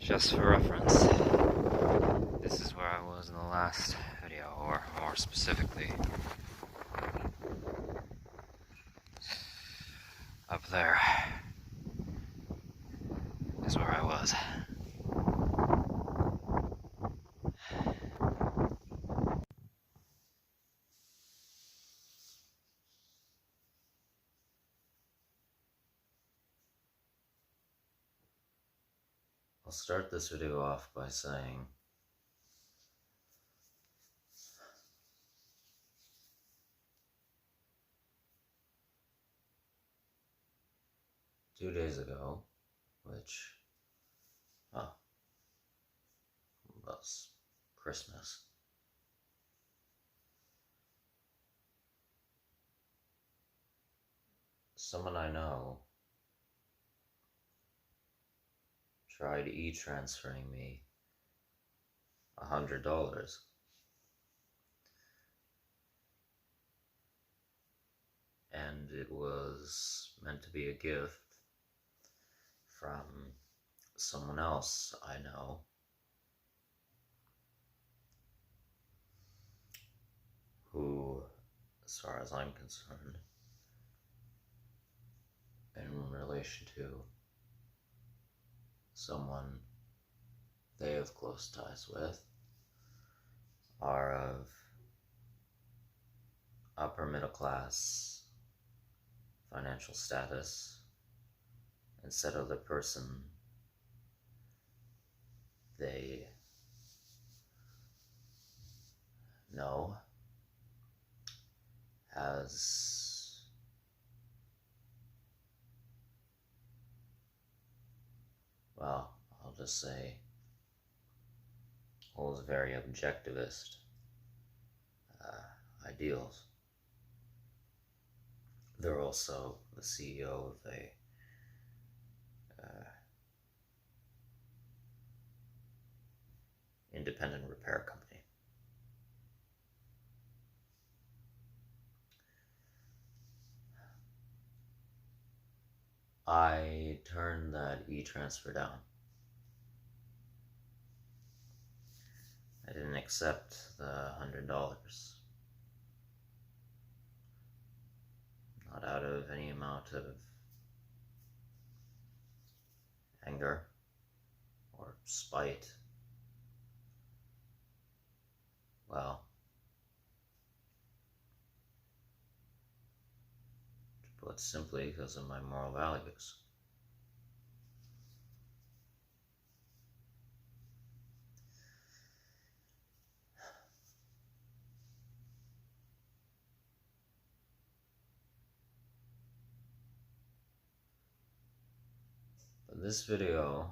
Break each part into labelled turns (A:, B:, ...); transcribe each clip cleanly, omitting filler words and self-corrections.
A: Just for reference, this is where I was in the last video, or more specifically, up there is where I was. I'll start this video off by saying two days ago, which was Christmas, someone I know tried e-transferring me $100. And it was meant to be a gift from someone else I know who, as far as I'm concerned, in relation to someone they have close ties with, are of upper middle class financial status, and said other person they know has I'll just say holds very objectivist ideals. They're also the CEO of a independent repair company. I turned that e-transfer down. I didn't accept the $100. Not out of any amount of anger or spite. Well, to put simply, because of my moral values. But this video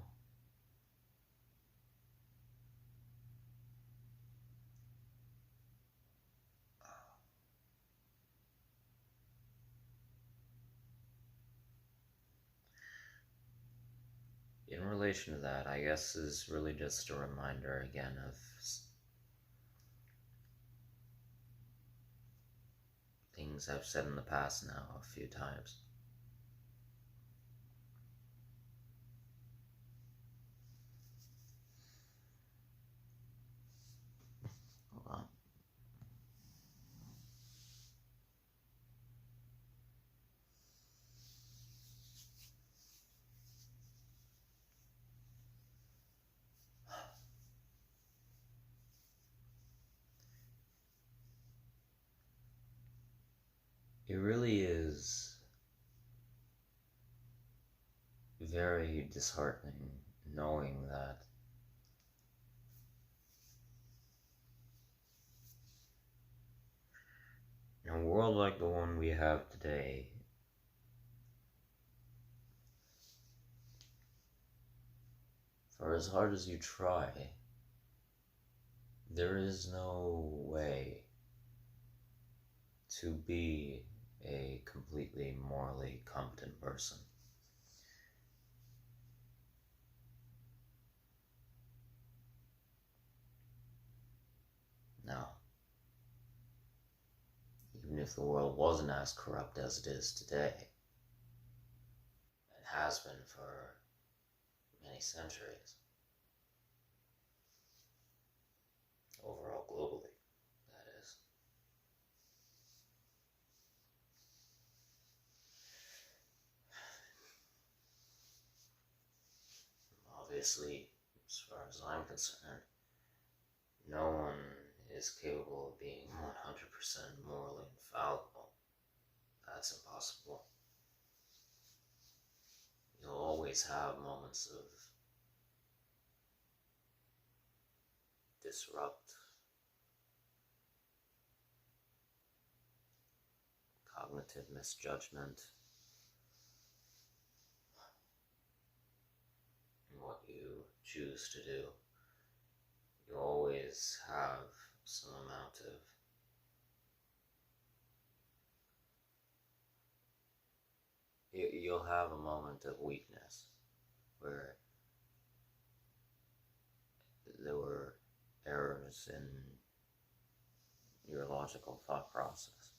A: in relation to that, I guess, is really just a reminder again of things I've said in the past now a few times. Hold on. It really is very disheartening knowing that in a world like the one we have today, for as hard as you try, there is no way to be a completely morally competent person. Now, even if the world wasn't as corrupt as it is today, it has been for many centuries, overall globally, that is. Obviously, as far as I'm concerned, no one is capable of being 100% morally infallible. That's impossible. You'll always have moments of disrupt, cognitive misjudgment in what you choose to do. You always have some amount of you'll have a moment of weakness where there were errors in your logical thought process.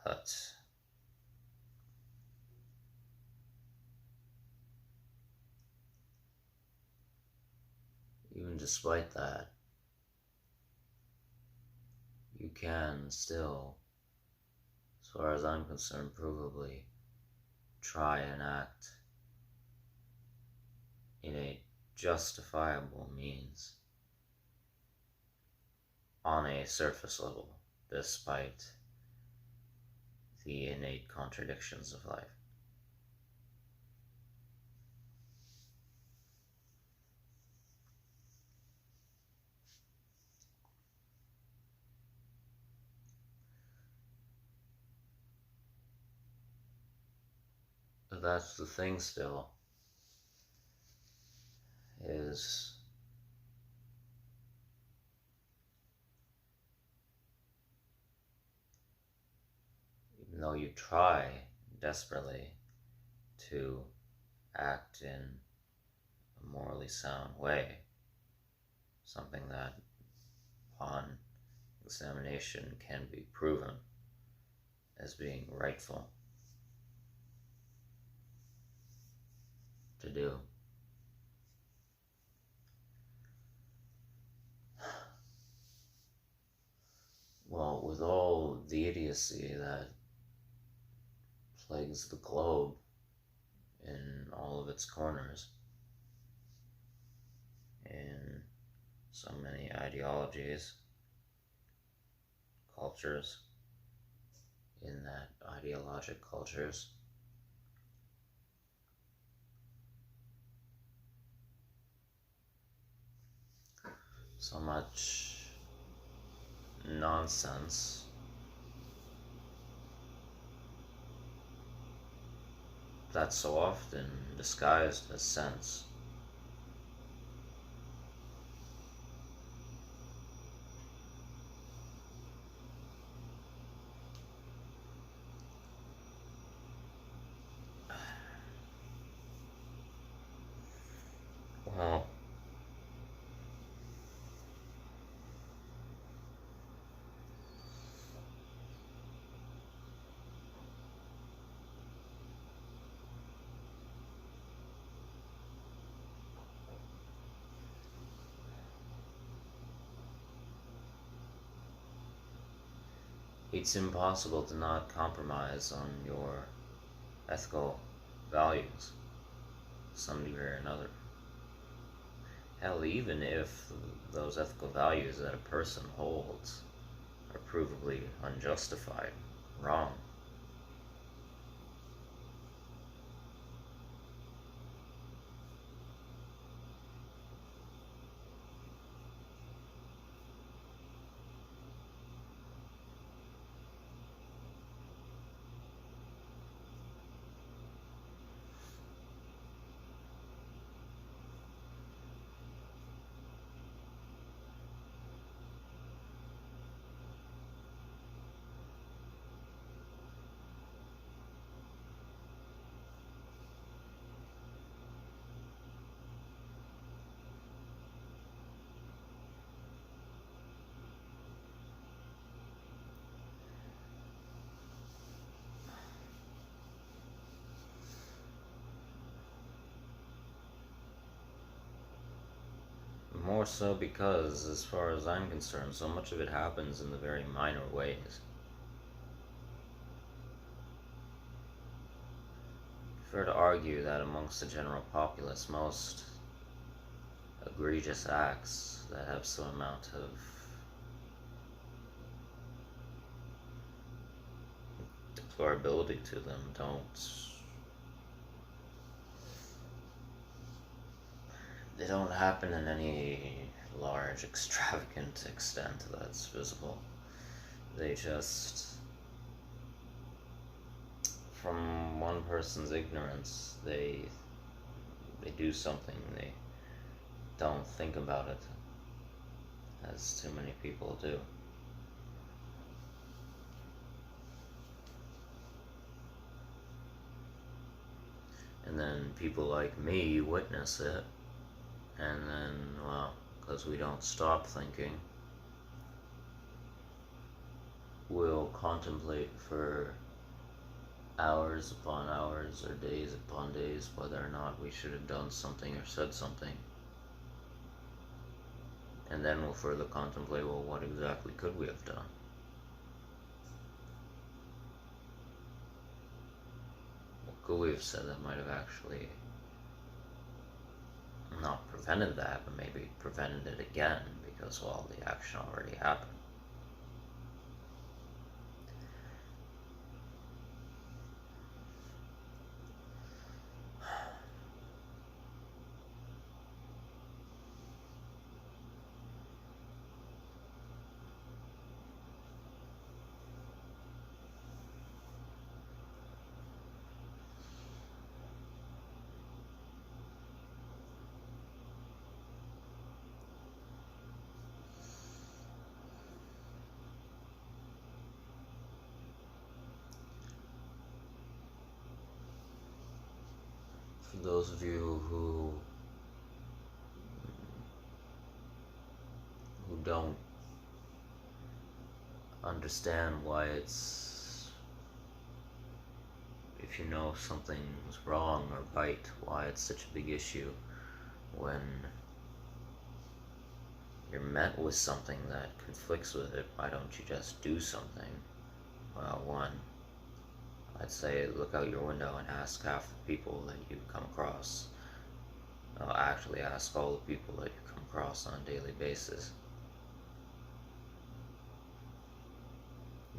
A: But even despite that, you can still, as far as I'm concerned, provably try and act in a justifiable means on a surface level, despite the innate contradictions of life. But that's the thing still, is even though you try desperately to act in a morally sound way, something that upon examination can be proven as being rightful to do. Well, with all the idiocy that plagues the globe in all of its corners, in so many ideologies, cultures, in that ideologic cultures, so much nonsense that's so often disguised as sense. Well, it's impossible to not compromise on your ethical values to some degree or another. Hell, even if those ethical values that a person holds are provably unjustified, wrong, more so because, as far as I'm concerned, so much of it happens in the very minor ways. Fair to argue that amongst the general populace, most egregious acts that have some amount of deplorability to them don't happen in any large, extravagant extent that's visible. They just, from one person's ignorance, they do something, they don't think about it, as too many people do. And then people like me witness it, and then, well, because we don't stop thinking, we'll contemplate for hours upon hours or days upon days whether or not we should have done something or said something. And then we'll further contemplate, well, what exactly could we have done? What could we have said that might have actually not prevented that, but maybe prevented it again, because, well, the action already happened. For those of you who don't understand why it's, if you know something's wrong or right, why it's such a big issue when you're met with something that conflicts with it, why don't you just do something? Well, one, I'd say look out your window and ask half the people that you come across. Actually ask all the people that you come across on a daily basis.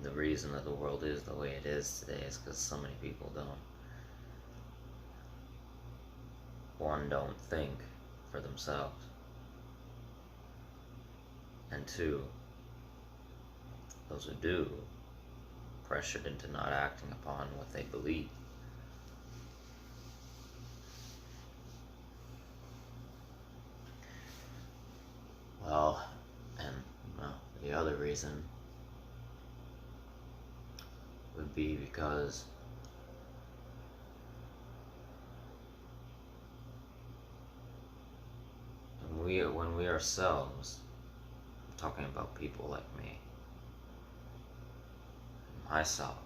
A: The reason that the world is the way it is today is because so many people don't think for themselves, and two, those who do, pressured into not acting upon what they believe. Well, and the other reason would be because when we ourselves, I'm talking about people like me, myself,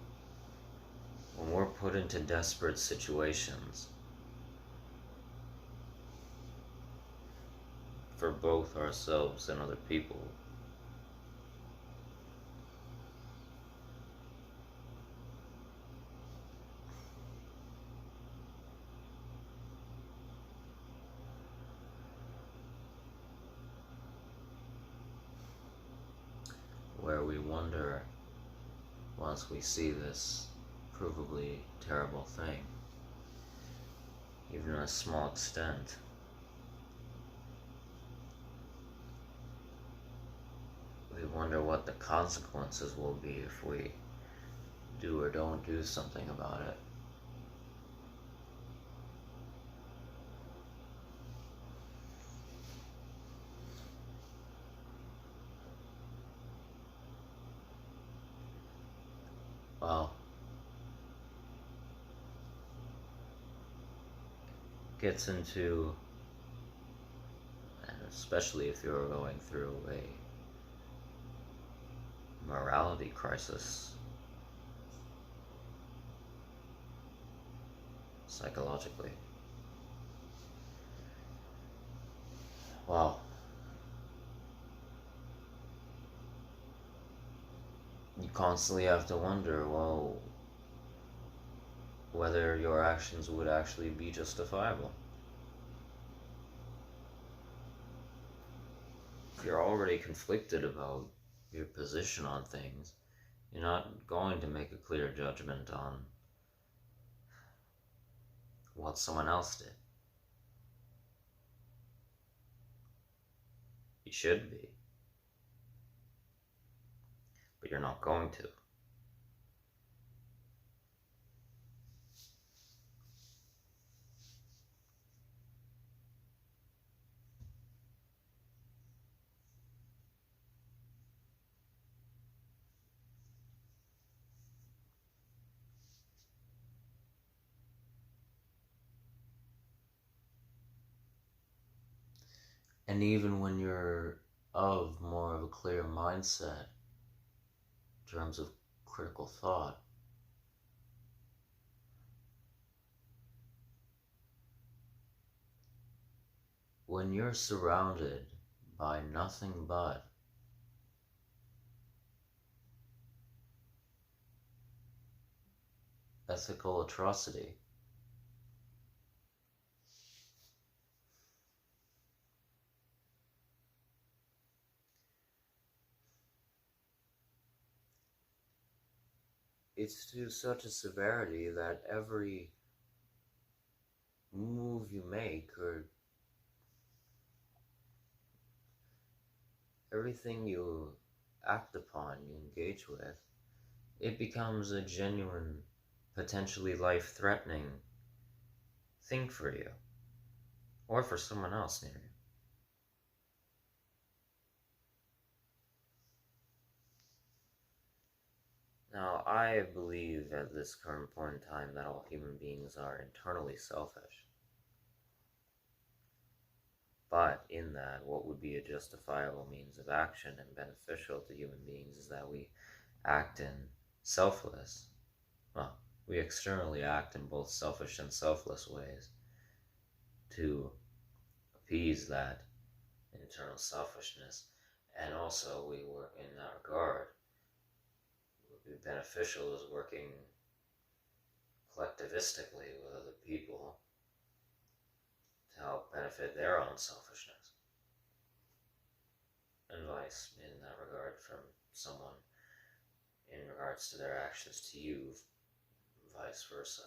A: when we're put into desperate situations for both ourselves and other people, where we wonder, once we see this provably terrible thing, even to a small extent, we wonder what the consequences will be if we do or don't do something about it. Well, gets into, and especially if you're going through a morality crisis, psychologically. Well, you constantly have to wonder, well, whether your actions would actually be justifiable. If you're already conflicted about your position on things, you're not going to make a clear judgment on what someone else did. You should be, but you're not going to. And even when you're of more of a clear mindset in terms of critical thought, when you're surrounded by nothing but ethical atrocity, it's to such a severity that every move you make or everything you act upon, you engage with, it becomes a genuine, potentially life threatening thing for you or for someone else near you. Now, I believe at this current point in time that all human beings are internally selfish. But in that, what would be a justifiable means of action and beneficial to human beings is that we act in selfless, well, we externally act in both selfish and selfless ways to appease that internal selfishness. And also, we work in that regard. What would be beneficial is working collectivistically with other people to help benefit their own selfishness. Advice in that regard from someone in regards to their actions to you, vice versa.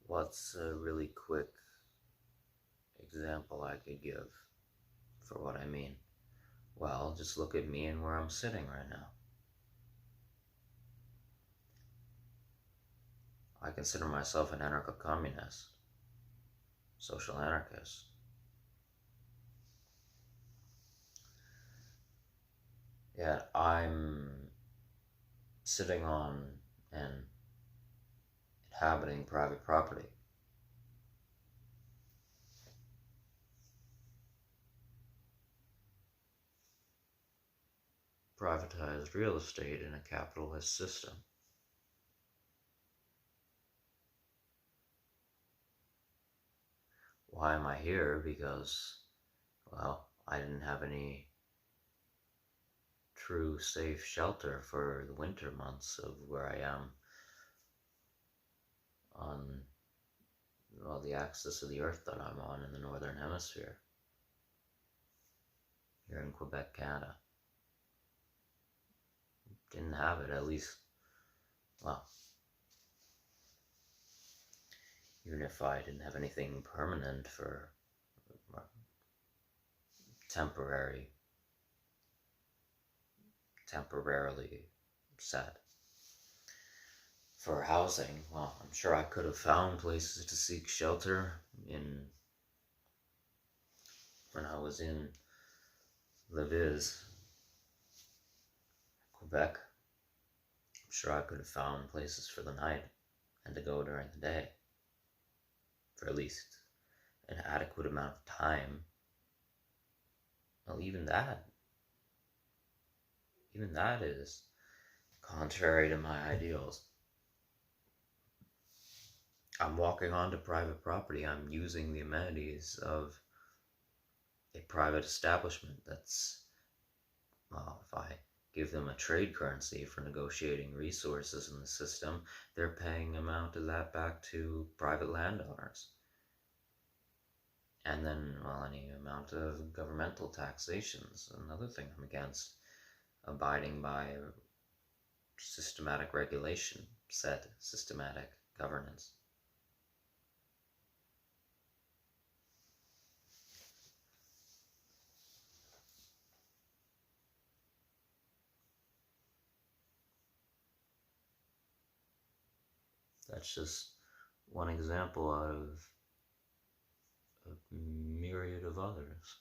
A: What's a really quick example I could give for what I mean? Well, just look at me and where I'm sitting right now. I consider myself an anarcho-communist, social anarchist. Yet I'm sitting on and inhabiting private property. Privatized real estate in a capitalist system. Why am I here? Because, well, I didn't have any true safe shelter for the winter months of where I am on, well, the axis of the earth that I'm on in the northern hemisphere, here in Quebec, Canada. Didn't have it, at least, well, even if I didn't have anything permanent for temporarily set for housing, well, I'm sure I could have found places to seek shelter in when I was in live is Quebec. I'm sure I could have found places for the night and to go during the day for at least an adequate amount of time. Well, even that is contrary to my ideals. I'm walking onto private property. I'm using the amenities of a private establishment that's, well, if I give them a trade currency for negotiating resources in the system, they're paying amount of that back to private landowners. And then, well, any amount of governmental taxations. Another thing I'm against, abiding by systematic regulation, said systematic governance. That's just one example out of a myriad of others.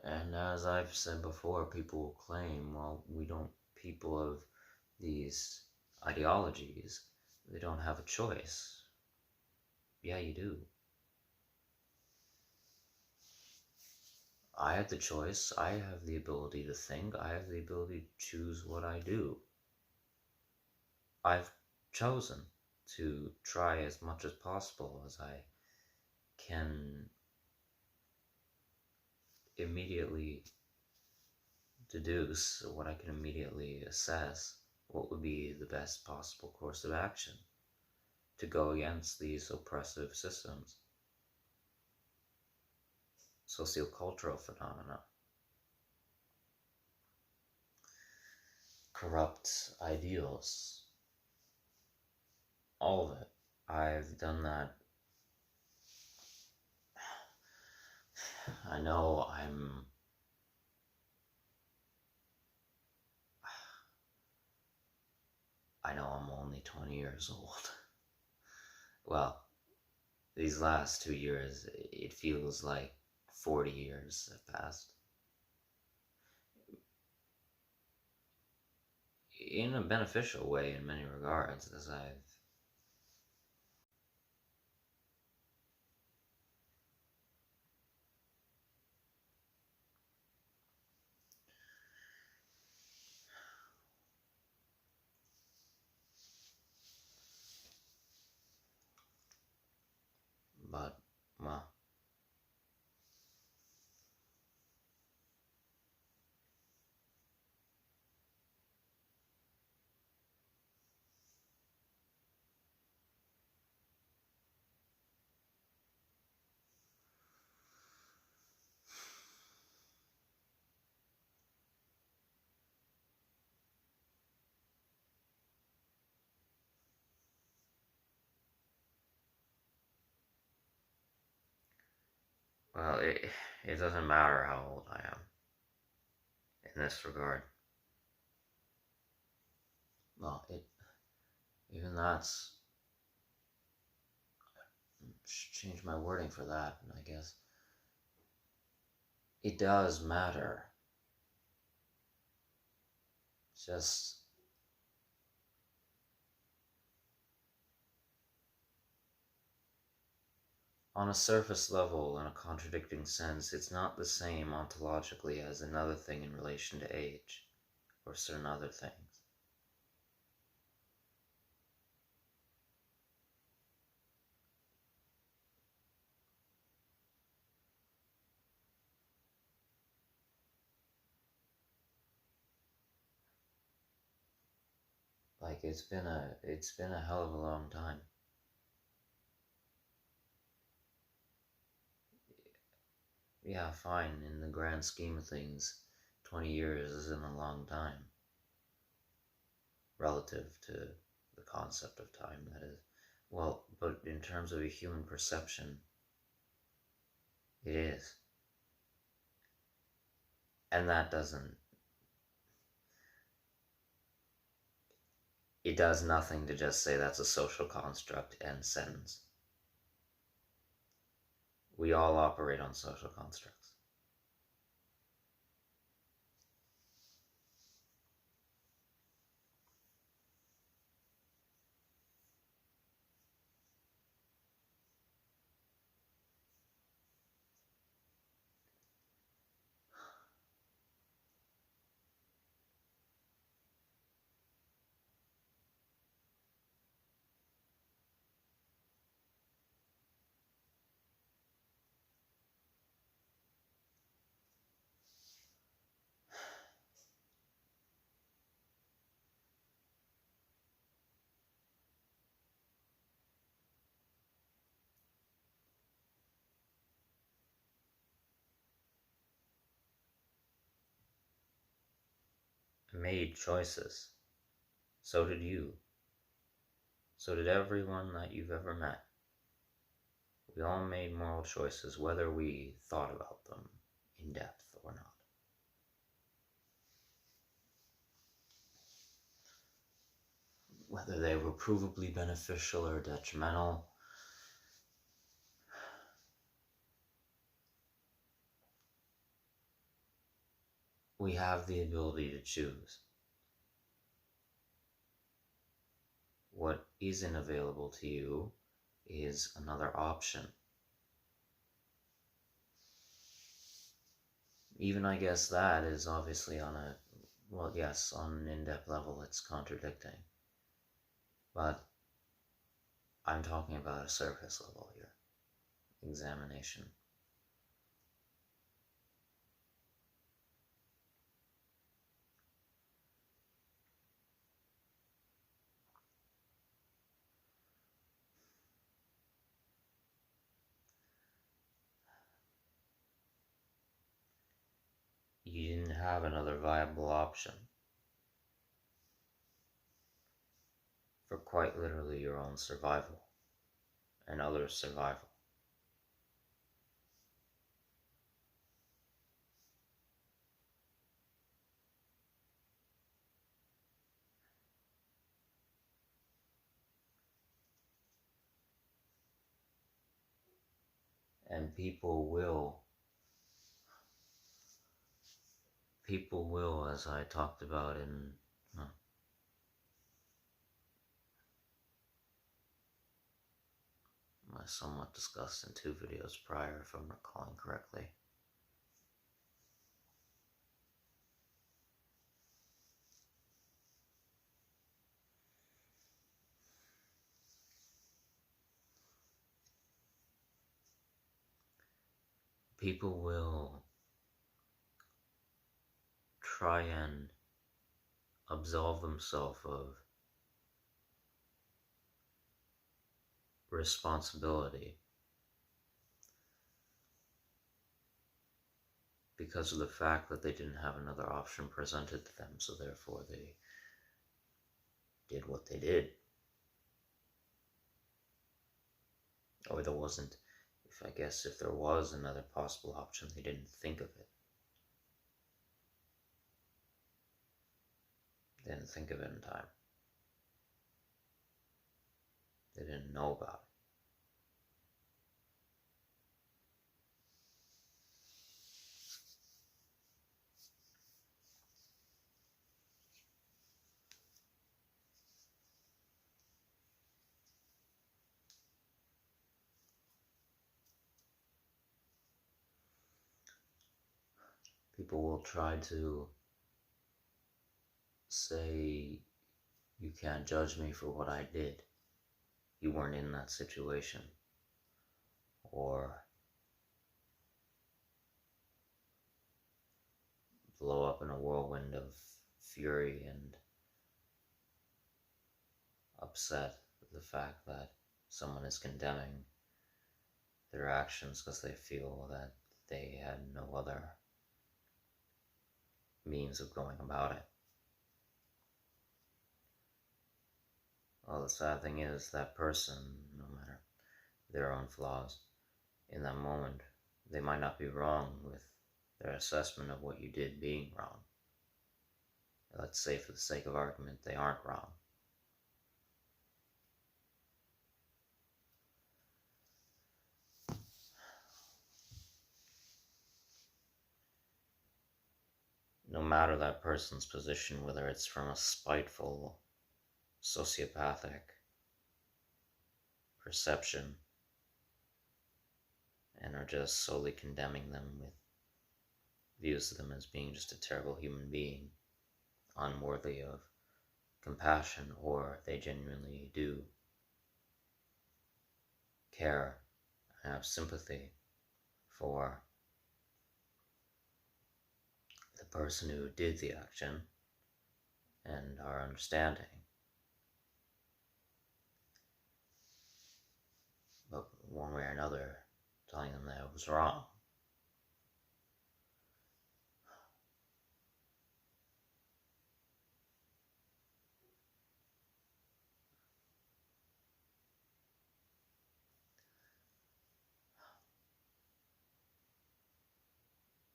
A: And as I've said before, people will claim, well, people of these ideologies, they don't have a choice. Yeah, you do. I have the choice, I have the ability to think, I have the ability to choose what I do. I've chosen to try as much as possible as I can immediately deduce, what I can immediately assess, what would be the best possible course of action to go against these oppressive systems, sociocultural phenomena, corrupt ideals, all of it. I've done that. I know I'm only 20 years old. Well, these last 2 years, it feels like 40 years have passed. In a beneficial way in many regards, as I've but, well, well, it doesn't matter how old I am in this regard. Well, even that's, change my wording for that, I guess. It does matter. Just on a surface level, in a contradicting sense, it's not the same ontologically as another thing in relation to age, or certain other things. Like, it's been a hell of a long time. Yeah, fine, in the grand scheme of things, 20 years isn't a long time. Relative to the concept of time, that is. Well, but in terms of a human perception, it is. And that doesn't, it does nothing to just say that's a social construct, end sentence. We all operate on social constructs. I made choices. So did you. So did everyone that you've ever met. We all made moral choices, whether we thought about them in depth or not. Whether they were provably beneficial or detrimental, we have the ability to choose. What isn't available to you is another option. Even I guess that is obviously on a, well, yes, on an in-depth level it's contradicting. But I'm talking about a surface level here. Examination. You didn't have another viable option for quite literally your own survival and others' survival. And people will, as I talked about in I somewhat discussed in 2 videos prior, if I'm recalling correctly. People will try and absolve themselves of responsibility because of the fact that they didn't have another option presented to them, so therefore they did what they did. Or there wasn't, if there was another possible option, they didn't think of it. They didn't think of it in time. They didn't know about it. People will try to say, you can't judge me for what I did. You weren't in that situation. Or blow up in a whirlwind of fury and upset with the fact that someone is condemning their actions because they feel that they had no other means of going about it. Well, the sad thing is that person, no matter their own flaws, in that moment, they might not be wrong with their assessment of what you did being wrong. Let's say, for the sake of argument, they aren't wrong. no matter that person's position, whether it's from a spiteful, sociopathic perception, and are just solely condemning them with views of them as being just a terrible human being, unworthy of compassion, or they genuinely do care and have sympathy for the person who did the action and are understanding. But one way or another, telling them that it was wrong.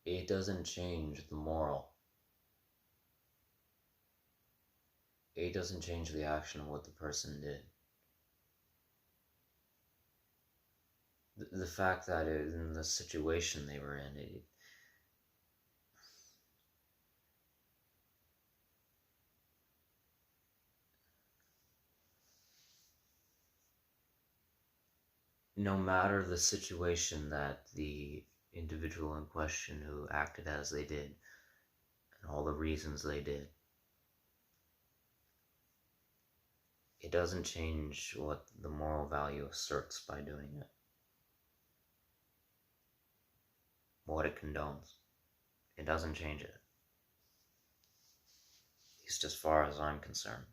A: It doesn't change the moral. It doesn't change the action of what the person did. The fact that in the situation they were in, no matter the situation that the individual in question who acted as they did, and all the reasons they did, it doesn't change what the moral value asserts by doing it, what it condones. It doesn't change it, at least as far as I'm concerned.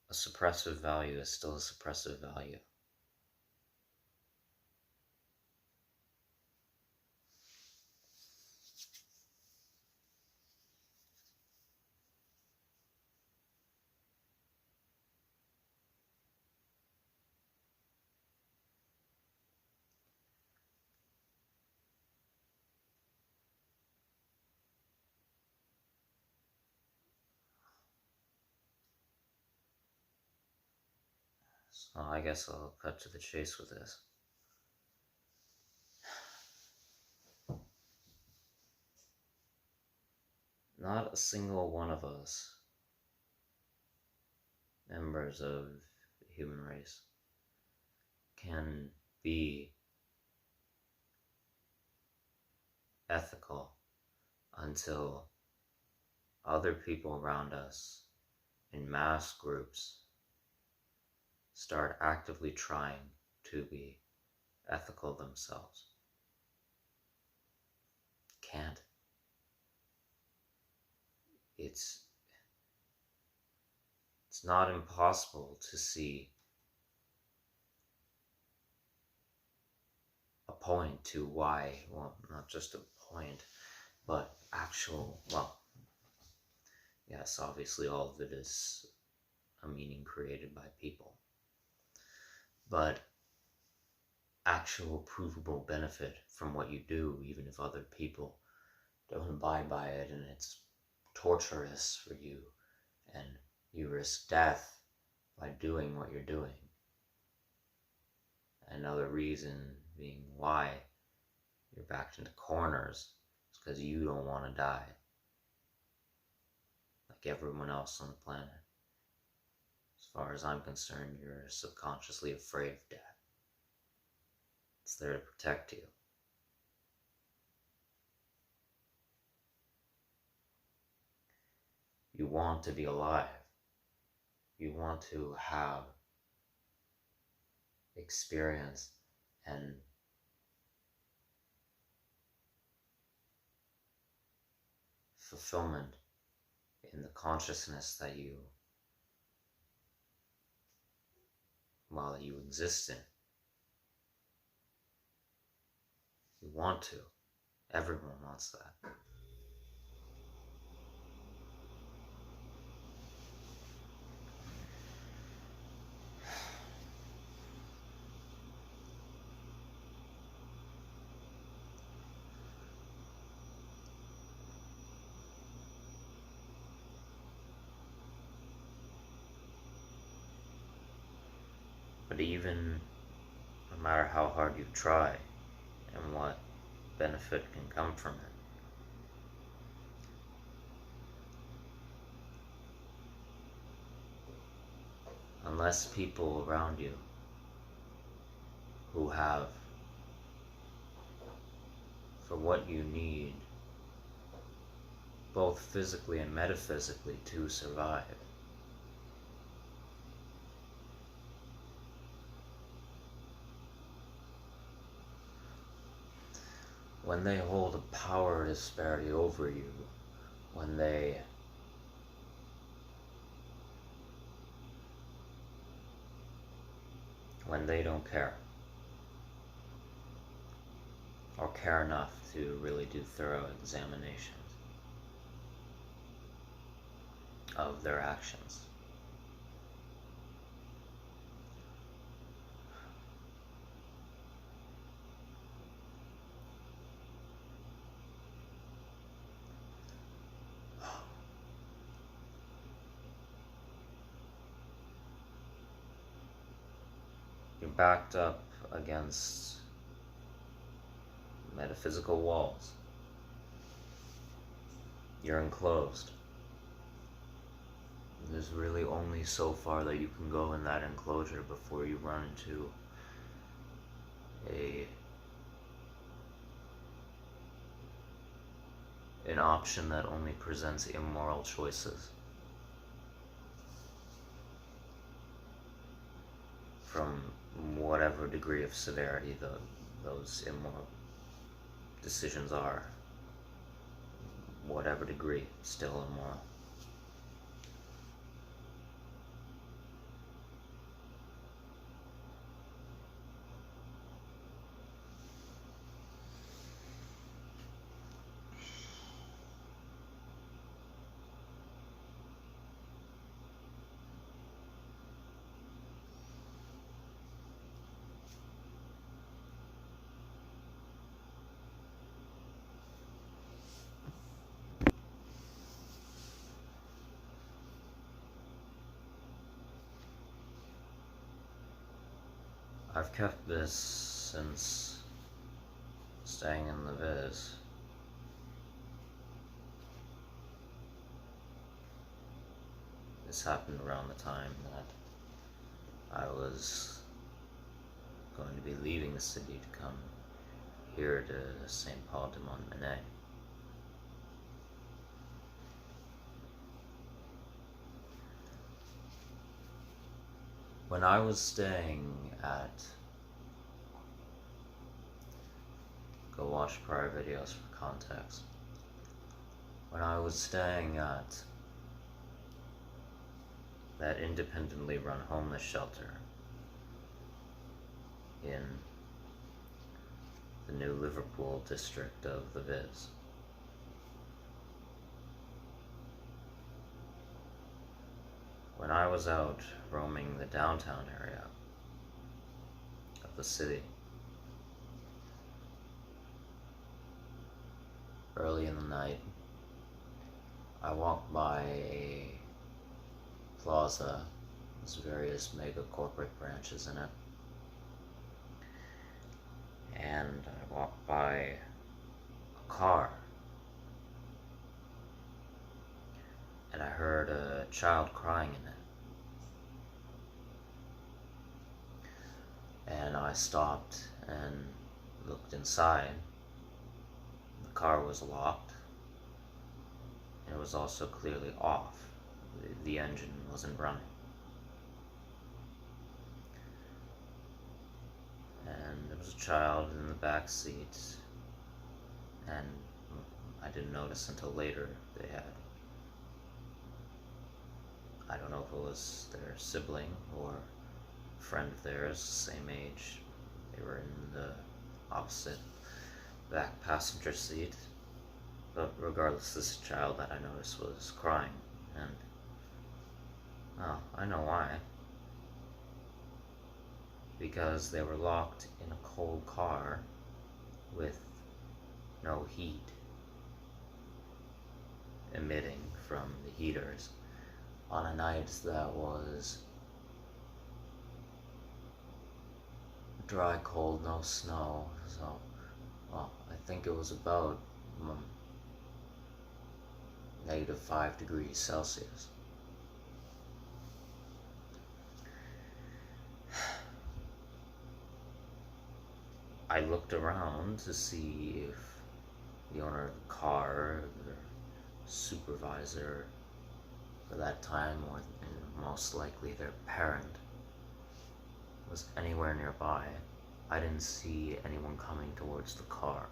A: A suppressive value is still a suppressive value. So I guess I'll cut to the chase with this. Not a single one of us, members of the human race, can be ethical until other people around us in mass groups start actively trying to be ethical themselves. Can't. It's not impossible to see a point to why, well, not just a point, but actual, well, yes, obviously all of it is a meaning created by people, but actual provable benefit from what you do, even if other people don't abide by it and it's torturous for you and you risk death by doing what you're doing. Another reason being why you're backed into corners is because you don't want to die like everyone else on the planet. As far as I'm concerned, you're subconsciously afraid of death. It's there to protect you. You want to be alive. You want to have experience and fulfillment in the consciousness that you, well, that you exist in. You want to. Everyone wants that. But even no matter how hard you try and what benefit can come from it. Unless people around you who have, for what you need, both physically and metaphysically, to survive. When they hold a power disparity over you, when they don't care, or care enough to really do thorough examinations of their actions. You're backed up against metaphysical walls. You're enclosed. There's really only so far that you can go in that enclosure before you run into an option that only presents immoral choices. From whatever degree of severity those immoral decisions are, whatever degree, still immoral. I've kept this since staying in the Viz. This happened around the time that I was going to be leaving the city to come here to St. Paul de Montmagny. When I was staying at, go watch prior videos for context. When I was staying at that independently run homeless shelter in the New Liverpool district of the Viz, when I was out roaming the downtown area of the city, early in the night, I walked by a plaza with various mega corporate branches in it, and I walked by a car, and I heard a child crying in it. And I stopped and looked inside. The car was locked. It was also clearly off. The engine wasn't running. And there was a child in the back seat, and I didn't notice until later they had, I don't know if it was their sibling or friend of theirs, same age. They were in the opposite back passenger seat. But regardless, this child that I noticed was crying, and I know why. Because they were locked in a cold car with no heat emitting from the heaters on a night that was dry, cold, no snow, so Well, I think it was about -5 degrees Celsius. I looked around to see if the owner of the car, the supervisor for that time, or most likely their parent, was anywhere nearby. I didn't see anyone coming towards the car.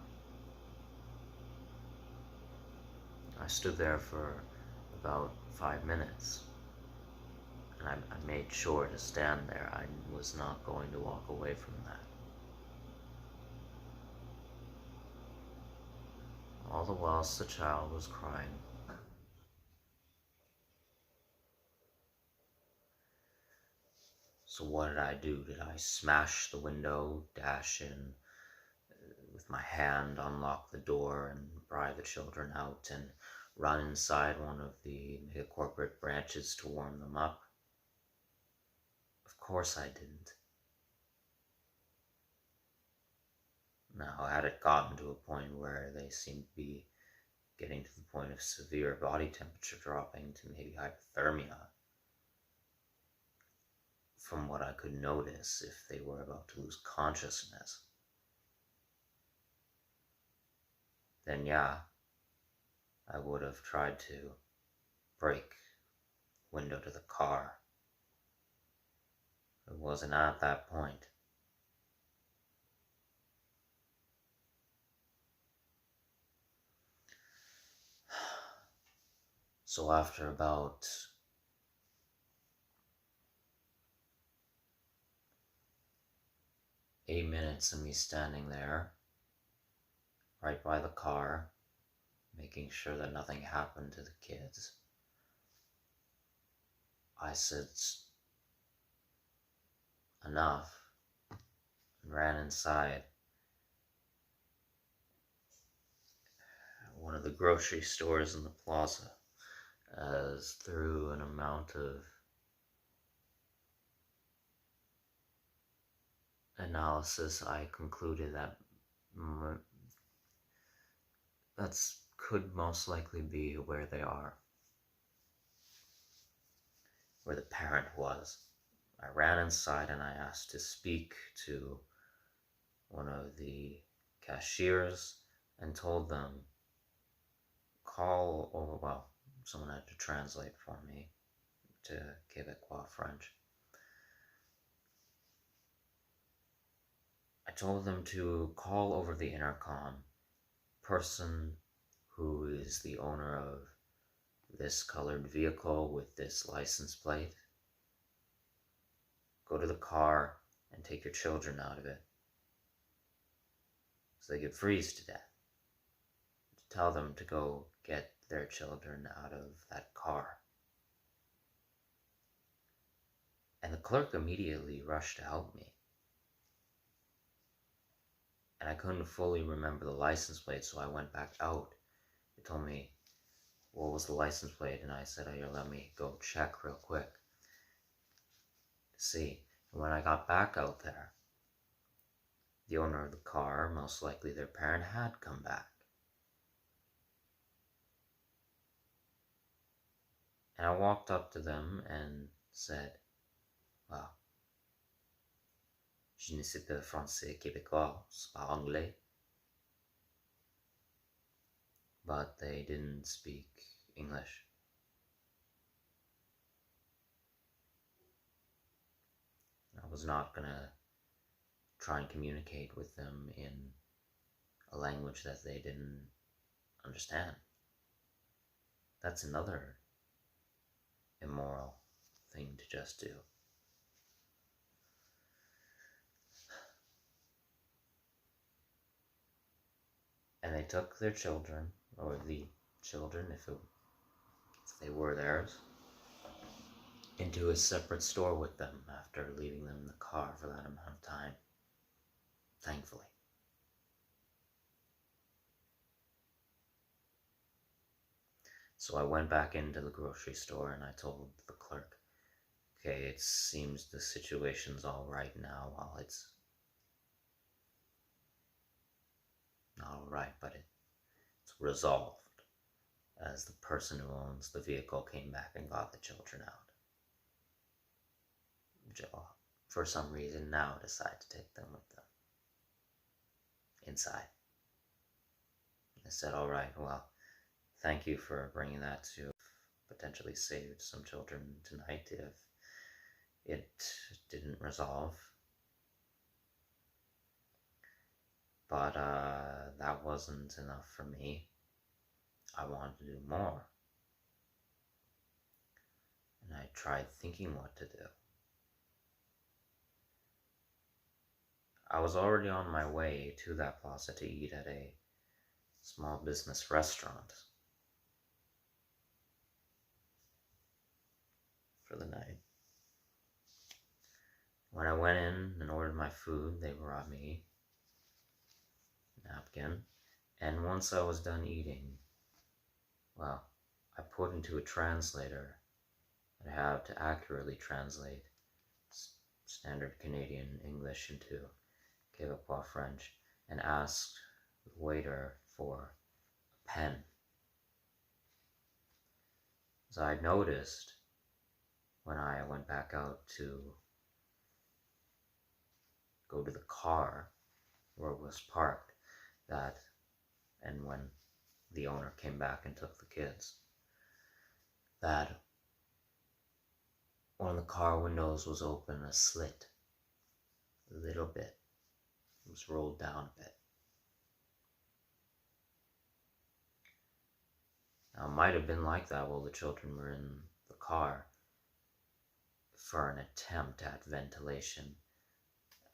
A: I stood there for about 5 minutes, and I made sure to stand there. I was not going to walk away from that. All the whilst the child was crying. So what did I do? Did I smash the window, dash in with my hand, unlock the door, and pry the children out, and run inside one of the corporate branches to warm them up? Of course I didn't. Now, had it gotten to a point where they seemed to be getting to the point of severe body temperature dropping to maybe hypothermia, from what I could notice, if they were about to lose consciousness, then yeah, I would have tried to break window to the car. It wasn't at that point. So after about 8 minutes of me standing there, right by the car, making sure that nothing happened to the kids, I said enough and ran inside one of the grocery stores in the plaza, as through an amount of analysis I concluded that that's could most likely be where they are, where the parent was. I ran inside and I asked to speak to one of the cashiers and told them, call, or well, someone had to translate for me to Quebecois French. I told them to call over the intercom person who is the owner of this colored vehicle with this license plate. Go to the car and take your children out of it so they could freeze to death. Tell them to go get their children out of that car. And the clerk immediately rushed to help me. And I couldn't fully remember the license plate, so I went back out. They told me, what was the license plate? And I said, oh, here, let me go check real quick to see. And when I got back out there, the owner of the car, most likely their parent, had come back. And I walked up to them and said, well, je ne sais pas français québécois, c'est pas anglais. But they didn't speak English. I was not gonna try and communicate with them in a language that they didn't understand. That's another immoral thing to just do. And they took their children, or the children, if they were theirs, into a separate store with them after leaving them in the car for that amount of time. Thankfully. So I went back into the grocery store and I told the clerk, okay, it seems the situation's all right now. While it's Alright, but it's resolved as the person who owns the vehicle came back and got the children out. Joe, for some reason, now decide to take them with them inside. I said, alright, well, thank you for bringing that to potentially saved some children tonight if it didn't resolve. But that wasn't enough for me. I wanted to do more. And I tried thinking what to do. I was already on my way to that plaza to eat at a small business restaurant for the night. When I went in and ordered my food, they brought me a napkin. And once I was done eating, well, I put into a translator that I have to accurately translate standard Canadian English into Quebecois French and asked the waiter for a pen. As I noticed when I went back out to go to the car where it was parked, and when the owner came back and took the kids, that one of the car windows was open a slit, a little bit. It was rolled down a bit. Now, it might have been like that while the children were in the car for an attempt at ventilation,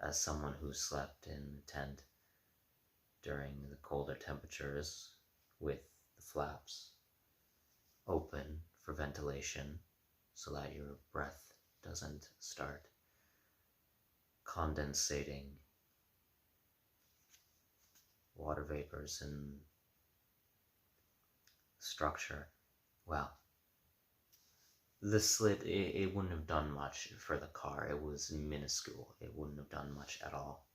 A: as someone who slept in a tent during the colder temperatures with the flaps open for ventilation so that your breath doesn't start condensating water vapors in structure. Well, the slit, it wouldn't have done much for the car. It was minuscule. It wouldn't have done much at all.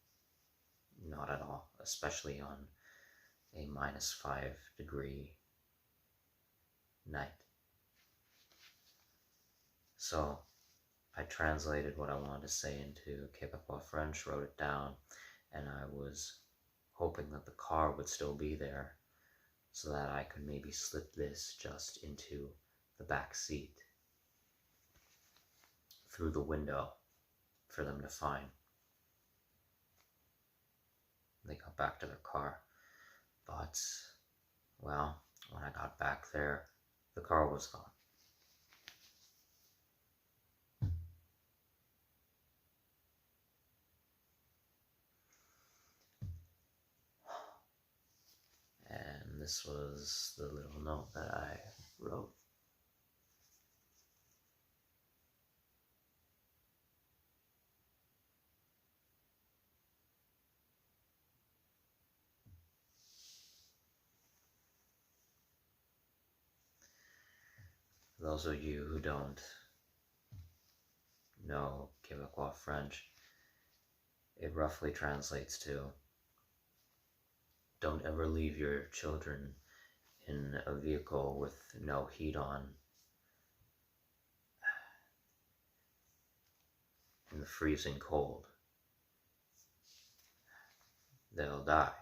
A: Not at all, especially on a -5-degree night. So I translated what I wanted to say into Quebecois French, wrote it down, and I was hoping that the car would still be there so that I could maybe slip this just into the back seat through the window for them to find. They got back to their car, but, well, when I got back there, the car was gone. And this was the little note that I wrote. For those of you who don't know Quebecois French, it roughly translates to, don't ever leave your children in a vehicle with no heat on in the freezing cold. They'll die.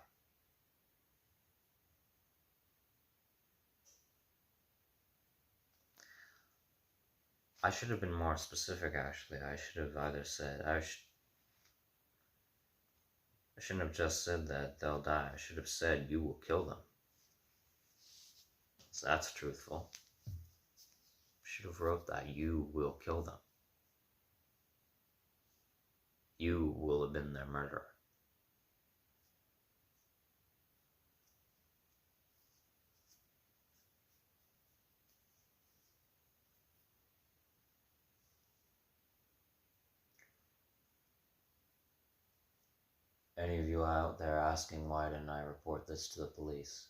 A: I should have been more specific, actually. I should have either said, I shouldn't have just said that they'll die. I should have said, you will kill them. So that's truthful. I should have wrote that, you will kill them. You will have been their murderer. Any of you out there asking why didn't I report this to the police?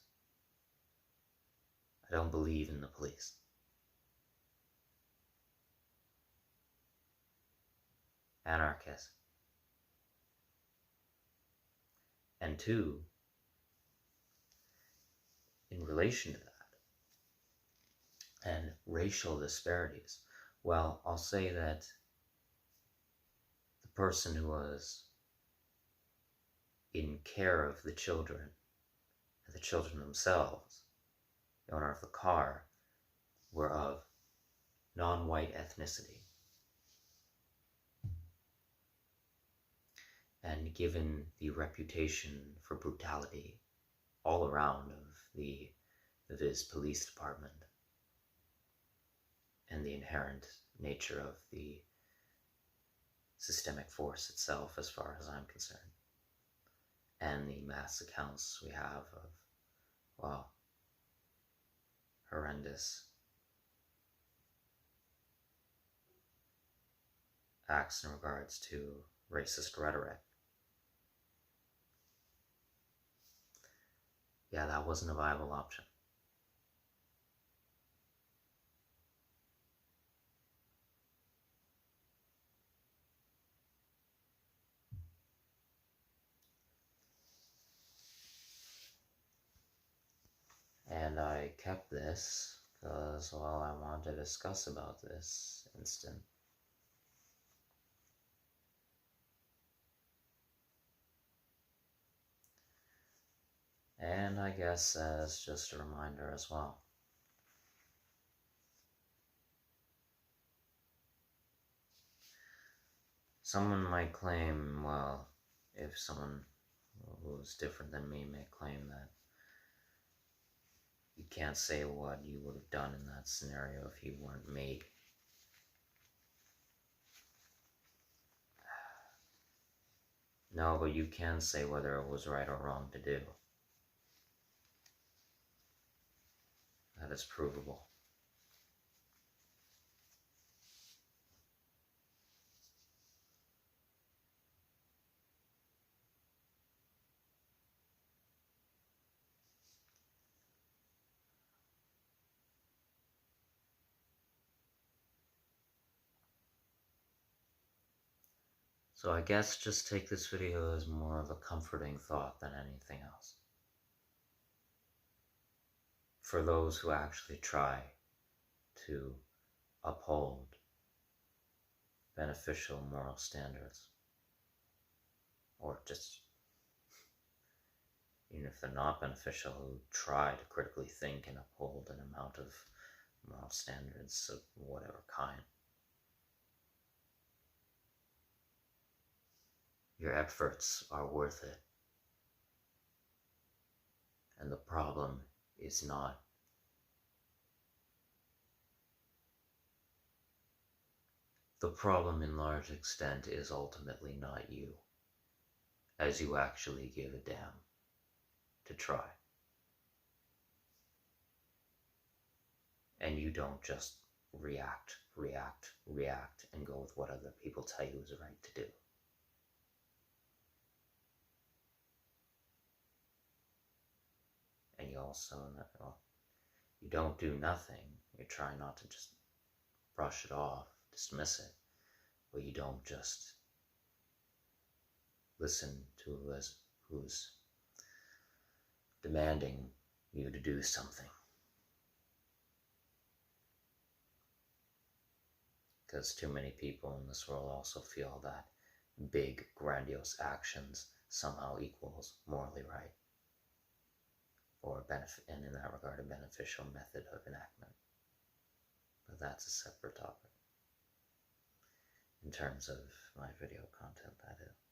A: I don't believe in the police. Anarchist. And two, relation to that and racial disparities, well, I'll say that the person who was in care of the children and the children themselves, the owner of the car, were of non-white ethnicity. And given the reputation for brutality all around of his police department and the inherent nature of the systemic force itself, as far as I'm concerned, and the mass accounts we have of, well, horrendous acts in regards to racist rhetoric. Yeah, that wasn't a viable option. And I kept this because, well, I wanted to discuss about this incident. And I guess as just a reminder as well. Someone might claim, well, if someone who's different than me may claim that you can't say what you would have done in that scenario if you weren't me. No, but you can say whether it was right or wrong to do. That is provable. So I guess just take this video as more of a comforting thought than anything else. For those who actually try to uphold beneficial moral standards, or just, even if they're not beneficial, who try to critically think and uphold an amount of moral standards of whatever kind. Your efforts are worth it. And the problem is not the problem in large extent is ultimately not you, as you actually give a damn to try. And you don't just react, and go with what other people tell you is right to do. And you also, well, you don't do nothing. You try not to just brush it off, dismiss it, but you don't just listen to who's demanding you to do something. Because too many people in this world also feel that big, grandiose actions somehow equals morally right, or benefit, and in that regard, a beneficial method of enactment. But that's a separate topic. In terms of my video content, that is.